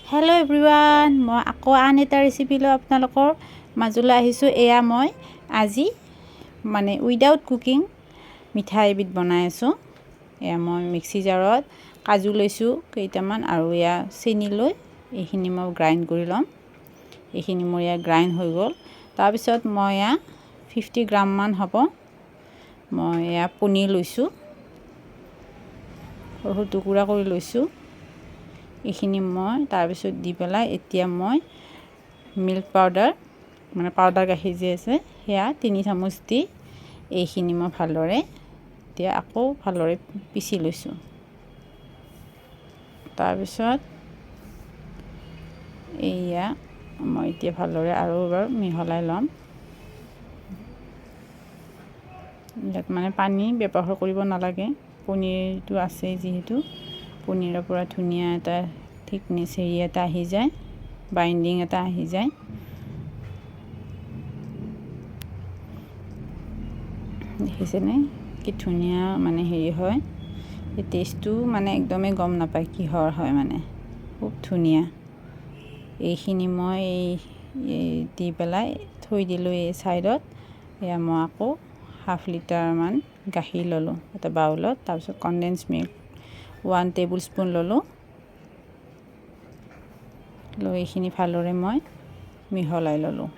Hello' everyone, মই আকৌ আন এটা ৰেচিপি লৈ আপোনালোকৰ মাজলৈ আহিছোঁ। এয়া মই আজি উইদাউট কুকিং মিঠাই এবিধ বনাই আছোঁ। এয়া মই মিক্সি জাৰত কাজু লৈছোঁ কেইটামান, আৰু এয়া চেনি লৈ এইখিনি মই গ্ৰাইণ্ড কৰি ল'ম। এইখিনি মোৰ এয়া গ্ৰাইণ্ড হৈ গ'ল। তাৰপিছত মই এয়া 50 গ্ৰামমান হ'ব মই এয়া পনীৰ লৈছোঁ, সৰু টুকুৰা কৰি লৈছোঁ। এইখিনি মই তাৰপিছত দি পেলাই এতিয়া মই মিল্ক পাউডাৰ পাউডাৰ গাখীৰ যে আছে সেয়া 3 চামুচ দি এইখিনি মই ভালদৰে এতিয়া আকৌ ভালদৰে পিচি লৈছোঁ। তাৰপিছত এয়া মই এতিয়া ভালদৰে আৰু এবাৰ মিহলাই ল'ম। ইয়াত পানী ব্যৱহাৰ কৰিব নালাগে, পনীৰটো আছে যিহেতু পনীৰৰ পৰা ধুনীয়া এটা থিকনেছ হেৰি এটা আহি যায়, বাইণ্ডিং এটা আহি যায়। দেখিছেনে কি ধুনীয়া হেৰি হয়। এই টেষ্টটো একদমেই গম নাপায় কিহৰ হয়, খুব ধুনীয়া। এইখিনি মই দি পেলাই থৈ দিলোঁ এই ছাইডত। এয়া মই আকৌ ½ লিটাৰমান গাখীৰ ল'লোঁ এটা বাউলত। তাৰপিছত কনডেন্স মিল্ক 1 টেবুল স্পুন ল'লোঁ। লৈ এইখিনি ভালদৰে মই মিহলাই ল'লোঁ।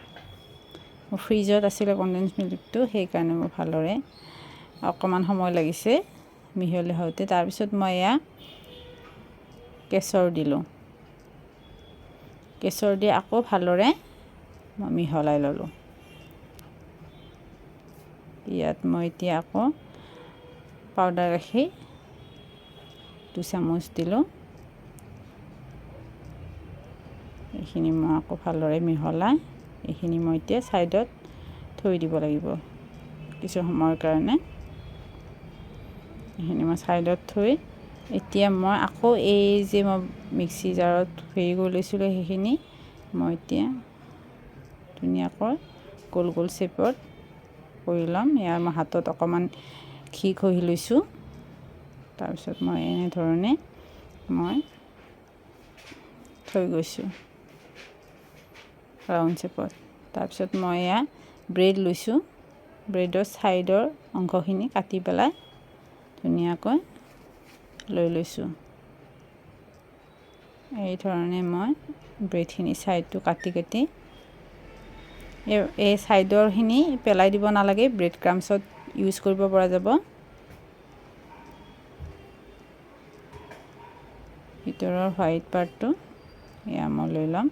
মোৰ ফ্ৰিজত আছিলে কনডেন্স মিল্কটো, সেইকাৰণে মোৰ ভালদৰে অকণমান সময় লাগিছে মিহলি হওঁতে। তাৰপিছত মই এয়া কেশৰ দিলোঁ। কেশৰ দি আকৌ ভালদৰে মই মিহলাই ল'লোঁ। ইয়াত মই এতিয়া আকৌ পাউডাৰ গাখীৰ 2 চামুচ দিলোঁ। এইখিনি মই আকৌ ভালদৰে মিহলাই এইখিনি মই এতিয়া ছাইডত থৈ দিব লাগিব কিছু সময়ৰ কাৰণে। এইখিনি মই ছাইডত থৈ এতিয়া মই আকৌ এই যে মই মিক্সি জাৰত হেৰি কৰি লৈছিলোঁ সেইখিনি মই এতিয়া ধুনীয়াকৈ গোল গোল শ্বেপত কৰি ল'ম। ইয়াৰ মই হাতত অকণমান ঘি ঘঁহি লৈছোঁ। তাৰপিছত মই এনেধৰণে মই থৈ গৈছোঁ ৰাউণ্ড শ্বেপত। তাৰপিছত মই এয়া ব্ৰেড লৈছোঁ। ব্ৰেডৰ ছাইডৰ অংশখিনি কাটি পেলাই ধুনীয়াকৈ লৈ লৈছোঁ। এই ধৰণে মই ব্ৰেডখিনি ছাইডটো কাটি এই ছাইডৰখিনি পেলাই দিব নালাগে, ব্ৰেড ক্ৰাম্বছত ইউজ কৰিব পৰা যাব। ভিতৰৰ হোৱাইট পাৰ্টটো এয়া মই লৈ ল'ম।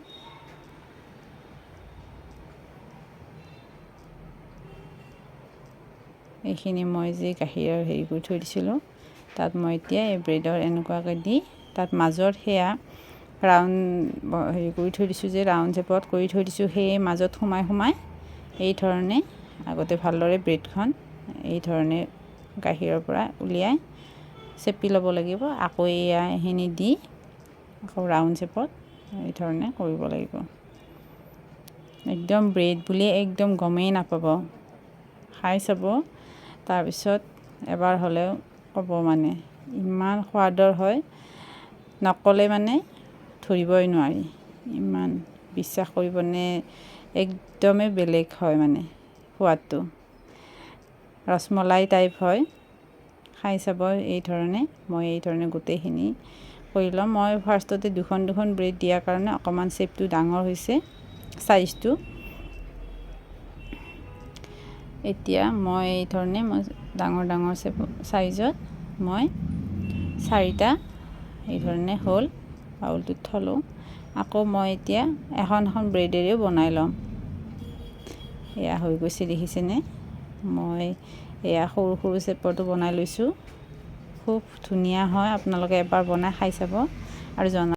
এইখিনি মই যে গাখীৰৰ হেৰি কৰি থৈ দিছিলোঁ তাত মই এতিয়া এই ব্ৰেডৰ এনেকুৱাকৈ দি তাত মাজত সেয়া ৰাউণ্ড হেৰি কৰি থৈ দিছোঁ যে ৰাউণ্ড শ্বেপত কৰি থৈ দিছোঁ, সেই মাজত সোমাই এই ধৰণে আগতে ভালদৰে ব্ৰেডখন এই ধৰণে গাখীৰৰ পৰা উলিয়াই চেপি ল'ব লাগিব। আকৌ এইখিনি দি আকৌ ৰাউণ্ড শ্বেপত এই ধৰণে কৰিব লাগিব। একদম ব্ৰেড বুলি একদম গমেই নাপাব, খাই চাব। তাৰপিছত এবাৰ হ'লেও ক'ব ইমান সোৱাদৰ হয়, নক'লে ধৰিবই নোৱাৰি। ইমান বিশ্বাস কৰিবনে, একদমেই বেলেগ হয় সোৱাদটো, ৰসমলাই টাইপ হয়। খাই চাব এই ধৰণে। মই এই ধৰণে গোটেইখিনি কৰি ল'ম। মই ফাৰ্ষ্টতে দুখন ব্ৰেড দিয়াৰ কাৰণে অকণমান শ্বেপটো ডাঙৰ হৈছে ছাইজটো। এতিয়া মই এই ধৰণে ডাঙৰ ছাইজত মই 4টা এই ধৰণে হ'ল বাউলটোত থলোঁ। আকৌ মই এতিয়া এখন ব্ৰেডেৰেও বনাই ল'ম। এয়া হৈ গৈছে দেখিছেনে। মই এয়া সৰু শ্বেপতো বনাই লৈছোঁ। খুব ধুনীয়া হয়, আপোনালোকে এবাৰ বনাই খাই চাব আৰু